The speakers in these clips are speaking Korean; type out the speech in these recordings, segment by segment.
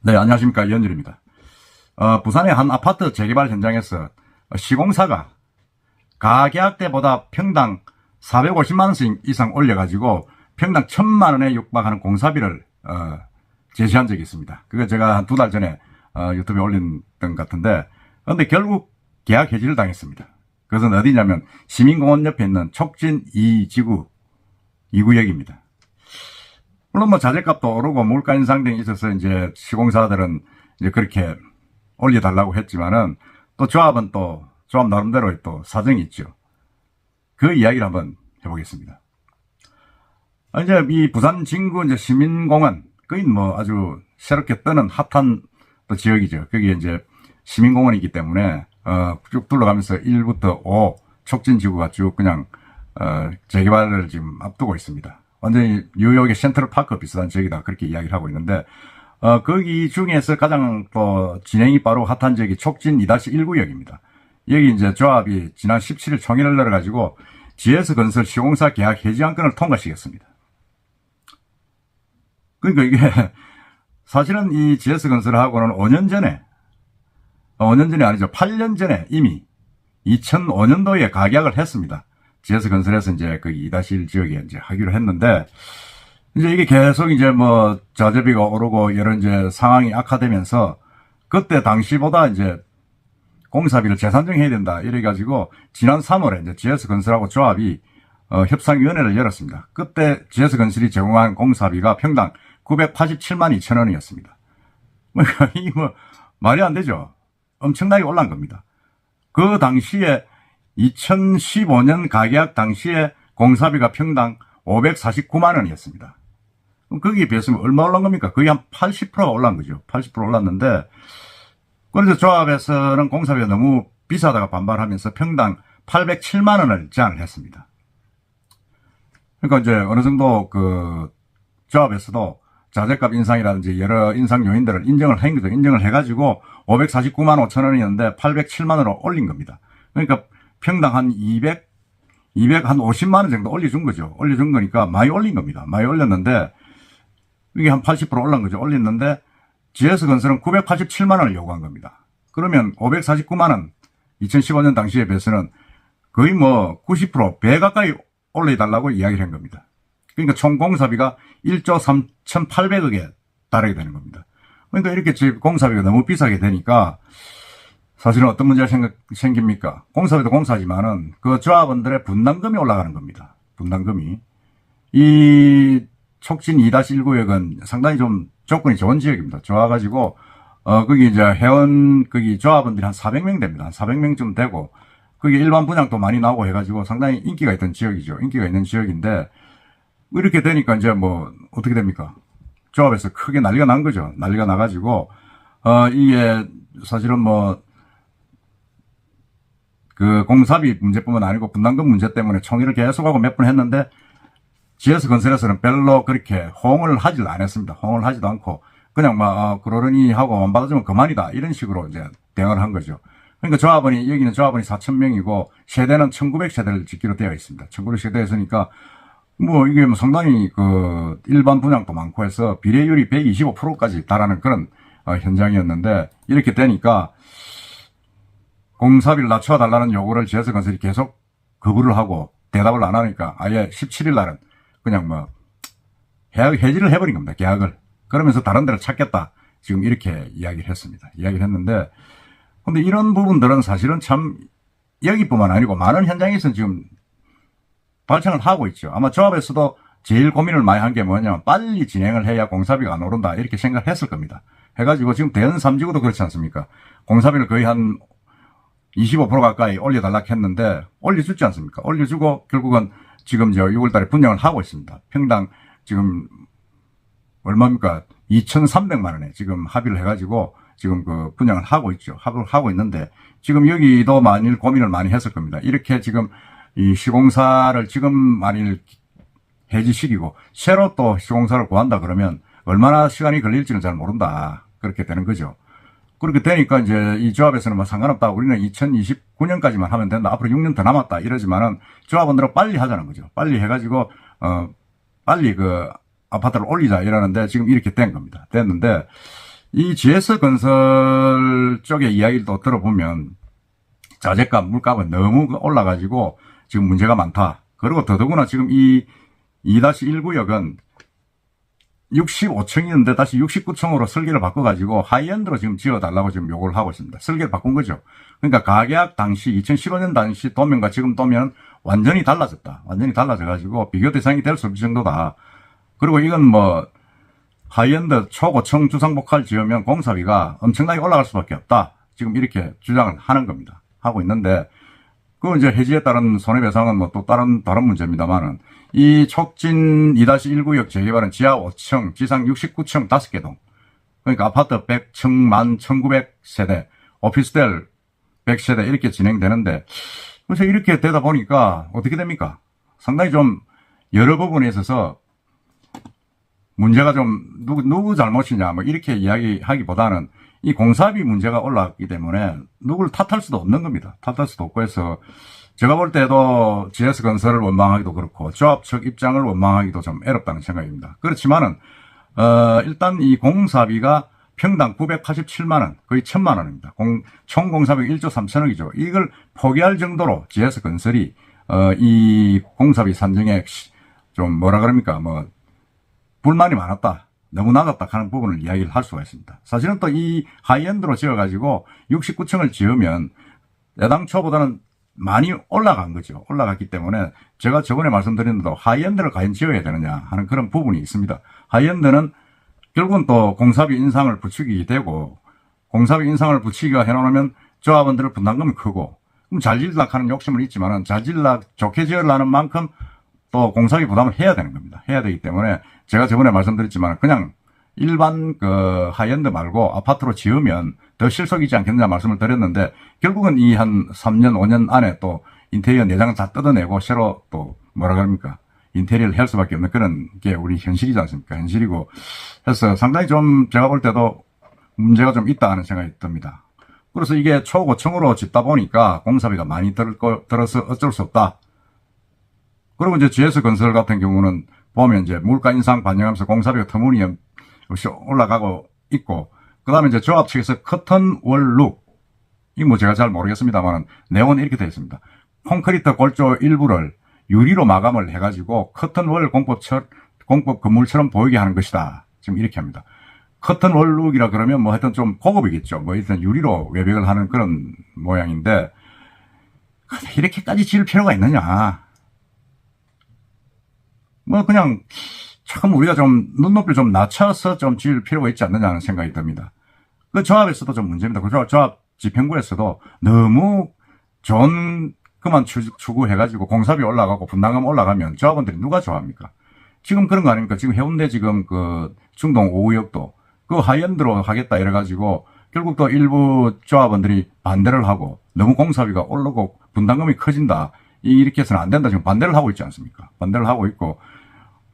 네, 안녕하십니까. 이현준입니다. 부산의 한 아파트 재개발 현장에서 시공사가 가계약 때보다 평당 450만원 이상 올려가지고 평당 1000만원에 육박하는 공사비를 제시한 적이 있습니다. 그거 제가 한 2달 전에 유튜브에 올린 것 같은데, 근데 결국 계약 해지를 당했습니다. 그것은 어디냐면 시민공원 옆에 있는 촉진 2지구 2구역입니다. 물론 뭐 자재값도 오르고 물가 인상 등이 있어서 이제 시공사들은 이제 그렇게 올려달라고 했지만은 또 조합은 또 조합 나름대로 또 사정이 있죠. 그 이야기를 한번 해보겠습니다. 이제 이 부산 진구 이제 시민공원, 거긴 뭐 아주 새롭게 뜨는 핫한 또 지역이죠. 거기에 이제 시민공원이기 때문에 쭉 둘러가면서 1부터 5 촉진지구가 쭉 그냥 재개발을 지금 앞두고 있습니다. 완전히 뉴욕의 센트럴파크 비슷한 지역이다, 그렇게 이야기를 하고 있는데, 거기 중에서 가장 또 진행이 빠르고 핫한 지역이 촉진 2-1구역입니다. 여기 이제 조합이 지난 17일 총회를 열어가지고 GS건설 시공사 계약 해지 안건을 통과시켰습니다. 그러니까 이게 사실은 이 GS건설하고는 5년 전에 아니죠, 8년 전에 이미 2005년도에 가계약을 했습니다. GS건설에서 이제 그 2-1 지역에 이제 하기로 했는데, 이제 이게 계속 이제 뭐 자재비가 오르고 여러 이제 상황이 악화되면서 그때 당시보다 이제 공사비를 재산정해야 된다 이래가지고 지난 3월에 이제 GS건설하고 조합이 협상위원회를 열었습니다. 그때 GS건설이 제공한 공사비가 평당 987만 2천 원이었습니다. 그러니까 이 뭐 말이 안 되죠. 엄청나게 올라간 겁니다. 그 당시에 2015년 가계약 당시에 공사비가 평당 549만 원이었습니다. 그럼 거기에 비해서 얼마 올란 겁니까? 거의 한 80%가 올란 거죠. 80% 올랐는데, 그래서 조합에서는 공사비가 너무 비싸다가 반발하면서 평당 807만 원을 제안을 했습니다. 그러니까 이제 어느 정도 그 조합에서도 자재값 인상이라든지 여러 인상 요인들을 인정을 한 거죠. 인정을 해가지고 549만 5천 원이었는데 807만 원으로 올린 겁니다. 그러니까 평당 한 250만 원 정도 올려준 거죠. 올려준 거니까 많이 올린 겁니다. 많이 올렸는데, 이게 한 80% 올란 거죠. 올렸는데, GS건설은 987만 원을 요구한 겁니다. 그러면 549만 원, 2015년 당시에 비해서는 거의 뭐 90%, 배 가까이 올려달라고 이야기를 한 겁니다. 그러니까 총 공사비가 1조 3,800억에 달하게 되는 겁니다. 그러니까 이렇게 공사비가 너무 비싸게 되니까, 사실은 어떤 문제가 생깁니까? 공사비도 공사지만은 그 조합원들의 분담금이 올라가는 겁니다. 분담금이. 이 촉진 2-1구역은 상당히 좀 조건이 좋은 지역입니다. 좋아가지고, 거기 이제 거기 조합원들이 한 400명 됩니다. 한 400명쯤 되고, 거기 일반 분양도 많이 나오고 해가지고 상당히 인기가 있던 지역이죠. 인기가 있는 지역인데, 이렇게 되니까 이제 뭐, 어떻게 됩니까? 조합에서 크게 난리가 난 거죠. 난리가 나가지고, 이게 사실은 뭐, 그 공사비 문제뿐만 아니고 분담금 문제 때문에 총회를 계속하고 몇 번 했는데, GS건설에서는 별로 그렇게 호응을 하질 않았습니다. 호응을 하지도 않고 그냥 막 그러려니 하고 안 받아주면 그만이다, 이런 식으로 이제 대응을 한 거죠. 그러니까 여기는 조합원이 4,000명이고 세대는 1,900세대를 짓기로 되어 있습니다. 1,900세대였으니까 뭐 이게 뭐 상당히 그 일반 분양도 많고 해서 비례율이 125%까지 달하는 그런 현장이었는데, 이렇게 되니까 공사비를 낮춰달라는 요구를 GS건설이 계속 거부를 하고 대답을 안 하니까 아예 17일 날은 그냥 뭐 해지를 해버린 겁니다. 계약을. 그러면서 다른 데를 찾겠다, 지금 이렇게 이야기를 했습니다. 이야기를 했는데, 근데 이런 부분들은 사실은 참 여기뿐만 아니고 많은 현장에서 지금 발생을 하고 있죠. 아마 조합에서도 제일 고민을 많이 한 게 뭐냐면 빨리 진행을 해야 공사비가 안 오른다, 이렇게 생각을 했을 겁니다. 해가지고 지금 대연 3지구도 그렇지 않습니까? 공사비를 거의 한 25% 가까이 올려달라고 했는데 올려주지 않습니까? 올려주고 결국은 지금 6월달에 분양을 하고 있습니다. 평당 지금 얼마입니까? 2,300만 원에 지금 합의를 해가지고 지금 그 분양을 하고 있죠. 합의를 하고 있는데, 지금 여기도 만일 고민을 많이 했을 겁니다. 이렇게 지금 이 시공사를 지금 만일 해지시키고 새로 또 시공사를 구한다 그러면 얼마나 시간이 걸릴지는 잘 모른다, 그렇게 되는 거죠. 그렇게 되니까 이제 이 조합에서는 뭐 상관없다, 우리는 2029년까지만 하면 된다, 앞으로 6년 더 남았다, 이러지만은 조합원들은 빨리 하자는 거죠. 빨리 해가지고 빨리 그 아파트를 올리자 이러는데 지금 이렇게 된 겁니다. 됐는데, 이 GS건설 쪽의 이야기를 또 들어보면 자재값, 물값은 너무 올라가지고 지금 문제가 많다. 그리고 더더구나 지금 이 2-1구역은 65층이었는데 다시 69층으로 설계를 바꿔가지고 하이엔드로 지금 지어달라고 지금 요구를 하고 있습니다. 설계를 바꾼 거죠. 그러니까 가계약 당시 2015년 당시 도면과 지금 도면 완전히 달라졌다. 완전히 달라져가지고 비교 대상이 될 수 없을 정도다. 그리고 이건 뭐 하이엔드 초고층 주상복합을 지으면 공사비가 엄청나게 올라갈 수밖에 없다. 지금 이렇게 주장을 하는 겁니다. 하고 있는데 그 이제 해지에 따른 손해배상은 뭐 또 다른 문제입니다만은 이 촉진 2-1구역 재개발은 지하 5층, 지상 69층 5개 동. 그러니까 아파트 100층 1900세대, 오피스텔 100세대 이렇게 진행되는데 그래서 이렇게 되다 보니까 어떻게 됩니까? 상당히 좀 여러 부분에 있어서 문제가 좀 누구 잘못이냐 뭐 이렇게 이야기하기보다는 이 공사비 문제가 올라왔기 때문에 누구를 탓할 수도 없는 겁니다. 탓할 수도 없고 해서 제가 볼 때도 GS건설을 원망하기도 그렇고 조합 측 입장을 원망하기도 좀 어렵다는 생각입니다. 그렇지만은 일단 이 공사비가 평당 987만원 거의 1000만원입니다. 총 공사비 1조 3천억이죠. 이걸 포기할 정도로 GS건설이 이 공사비 산정에 좀 뭐라 그럽니까 뭐 불만이 많았다. 너무 낮았다 하는 부분을 이야기를 할 수가 있습니다. 사실은 또 이 하이엔드로 지어가지고 69층을 지으면 애당초보다는 많이 올라간 거죠. 올라갔기 때문에 제가 저번에 말씀드린 대로 하이엔드를 과연 지어야 되느냐 하는 그런 부분이 있습니다. 하이엔드는 결국은 또 공사비 인상을 부추기게 되고 공사비 인상을 부추기가 해놓으면 조합원들의 분담금이 크고 그럼 잘 지으려고 하는 욕심은 있지만은 잘 지으려고 좋게 지으려는 만큼 또 공사비 부담을 해야 되는 겁니다. 해야 되기 때문에 제가 저번에 말씀드렸지만 그냥 일반 그 하이엔드 말고 아파트로 지으면 더 실속이지 않겠느냐 말씀을 드렸는데 결국은 이 한 3년 5년 안에 또 인테리어 내장을 다 뜯어내고 새로 또 뭐라 그럽니까 인테리어를 할 수밖에 없는 그런 게 우리 현실이지 않습니까? 현실이고 해서 상당히 좀 제가 볼 때도 문제가 좀 있다 하는 생각이 듭니다. 그래서 이게 초고층으로 짓다 보니까 공사비가 많이 들어서 어쩔 수 없다. 그리고 이제 GS건설 같은 경우는 보면 이제 물가 인상 반영하면서 공사비가 터무니없이 올라가고 있고, 그 다음에 이제 조합 측에서 커튼 월룩, 이 뭐 제가 잘 모르겠습니다만 내용은 이렇게 되어 있습니다. 콘크리트 골조 일부를 유리로 마감을 해가지고 커튼 월 공법 건물처럼 보이게 하는 것이다. 지금 이렇게 합니다. 커튼 월룩이라 그러면 뭐 하여튼 좀 고급이겠죠. 뭐 일단 유리로 외벽을 하는 그런 모양인데, 이렇게까지 지을 필요가 있느냐. 뭐 그냥 참 우리가 좀 눈높이를 좀 낮춰서 좀 지을 필요가 있지 않느냐 하는 생각이 듭니다. 그 조합에서도 좀 문제입니다. 그 조합 집행부에서도 너무 좋은 그만 추구해가지고 공사비 올라가고 분담금 올라가면 조합원들이 누가 좋아합니까? 지금 그런 거 아닙니까? 지금 해운대 지금 그 중동 5구역도 그 하이엔드로 하겠다 이래가지고 결국 또 일부 조합원들이 반대를 하고 너무 공사비가 오르고 분담금이 커진다. 이렇게 해서는 안 된다. 지금 반대를 하고 있지 않습니까? 반대를 하고 있고,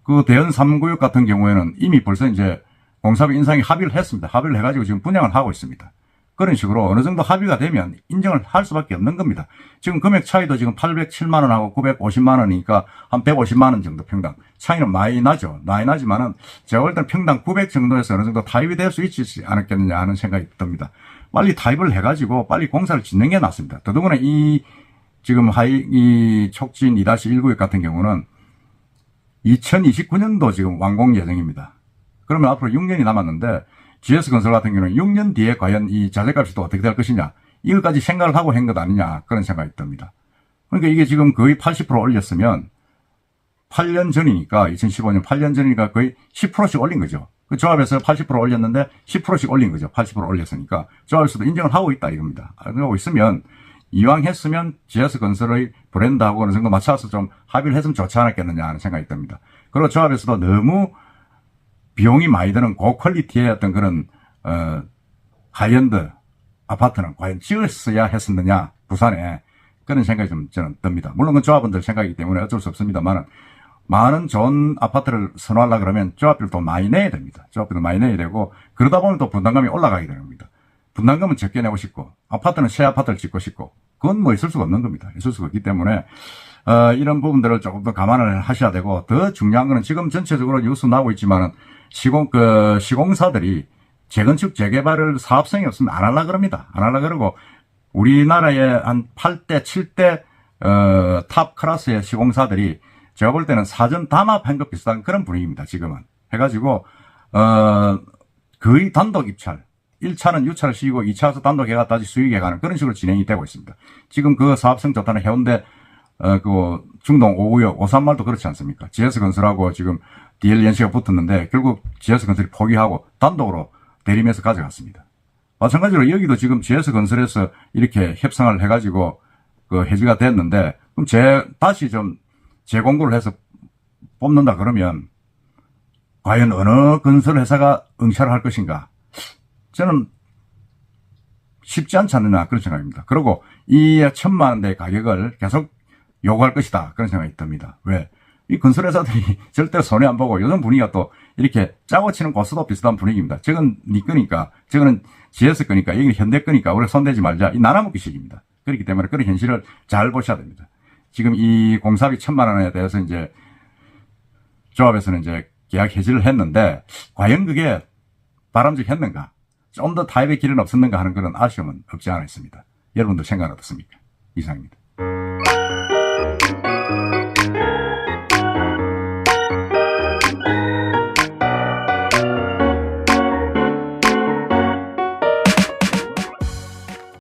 그 대연 3구역 같은 경우에는 이미 벌써 이제 공사비 인상이 합의를 했습니다. 합의를 해가지고 지금 분양을 하고 있습니다. 그런 식으로 어느 정도 합의가 되면 인정을 할 수밖에 없는 겁니다. 지금 금액 차이도 지금 807만원하고 950만원이니까 한 150만원 정도 평당. 차이는 많이 나죠. 많이 나지만은 제가 볼 때는 평당 900 정도에서 어느 정도 타입이 될 수 있지 않았겠느냐 하는 생각이 듭니다. 빨리 타입을 해가지고 빨리 공사를 짓는 게 낫습니다. 더더구나 지금 이 촉진 2-1구역 같은 경우는 2029년도 지금 완공 예정입니다. 그러면 앞으로 6년이 남았는데 GS건설 같은 경우는 6년 뒤에 과연 이 자재값이 또 어떻게 될 것이냐 이것까지 생각을 하고 한 것 아니냐 그런 생각이 듭니다. 그러니까 이게 지금 거의 80% 올렸으면 8년 전이니까 2015년 8년 전이니까 거의 10%씩 올린 거죠. 그 조합에서 80% 올렸는데 10%씩 올린 거죠. 80% 올렸으니까 조합에서도 인정을 하고 있다 이겁니다. 하고 있으면 이왕 했으면 GS건설의 브랜드하고 어느 정도 맞춰서 좀 합의를 했으면 좋지 않았겠느냐 하는 생각이 듭니다. 그리고 조합에서도 너무 비용이 많이 드는 고퀄리티의 어떤 그런 하이엔드 아파트는 과연 지었어야 했었느냐 부산에 그런 생각이 좀 저는 듭니다. 물론 그 조합원들 생각이기 때문에 어쩔 수 없습니다만 많은 좋은 아파트를 선호하려고 그러면 조합비도 많이 내야 됩니다. 조합비도 많이 내야 되고 그러다 보면 또 분담금이 올라가게 되는 겁니다. 분담금은 적게 내고 싶고 아파트는 새 아파트를 짓고 싶고 그건 뭐 있을 수가 없는 겁니다. 있을 수가 없기 때문에 이런 부분들을 조금 더 감안을 하셔야 되고 더 중요한 거는 지금 전체적으로 뉴스 나오고 있지만은 시공사들이 재건축 재개발을 사업성이 없으면 안 하려고 그럽니다. 안 하려고 그러고 우리나라의 한 8대 7대 탑 클래스의 시공사들이 제가 볼 때는 사전 담합한 것 비슷한 그런 분위기입니다. 지금은 해가지고 거의 단독 입찰 1차는 유차를 씌우고 2차에서 단독 해가 다시 수익해가는 그런 식으로 진행이 되고 있습니다. 지금 그 사업성 좋다는 해운대 그 중동 5구역 오산말도 그렇지 않습니까? GS건설하고 지금 DLNC가 붙었는데 결국 GS건설이 포기하고 단독으로 대림해서 가져갔습니다. 마찬가지로 여기도 지금 GS건설에서 이렇게 협상을 해가지고 그 해지가 됐는데 그럼 다시 좀 재공고를 해서 뽑는다 그러면 과연 어느 건설회사가 응찰을 할 것인가? 저는 쉽지 않지 않느냐 그런 생각입니다. 그리고 이 1,000만 원대 가격을 계속 요구할 것이다 그런 생각이 듭니다. 왜? 이 건설회사들이 절대로 손해 안 보고 요즘 분위기가 또 이렇게 짜고 치는 고수도 비슷한 분위기입니다. 저건 네 거니까 저거는 GS 거니까 여기는 현대 거니까 우리 손대지 말자 이 나눠먹기식입니다. 그렇기 때문에 그런 현실을 잘 보셔야 됩니다. 지금 이 공사비 1,000만 원에 대해서 이제 조합에서는 이제 계약 해지를 했는데 과연 그게 바람직했는가? 좀 더 타협의 길은 없었는가 하는 그런 아쉬움은 없지 않아 있습니다. 여러분들 생각은 어떻습니까? 이상입니다.